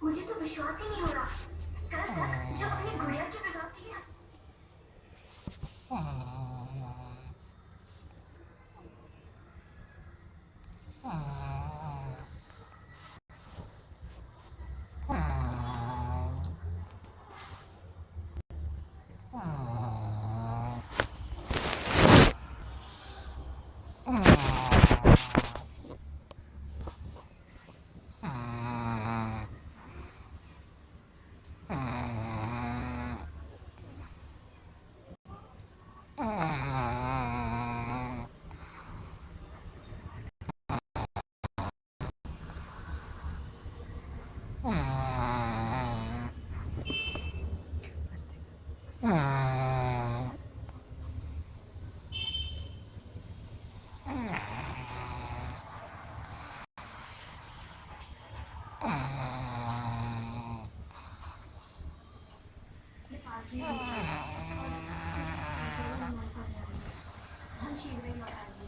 मुझे तो विश्वास ही नहीं हो रहा। कल तक जो अपनी गुड़िया की विवाह के लिए पार्टी है और हम शीघ्र ही लौटाएंगे।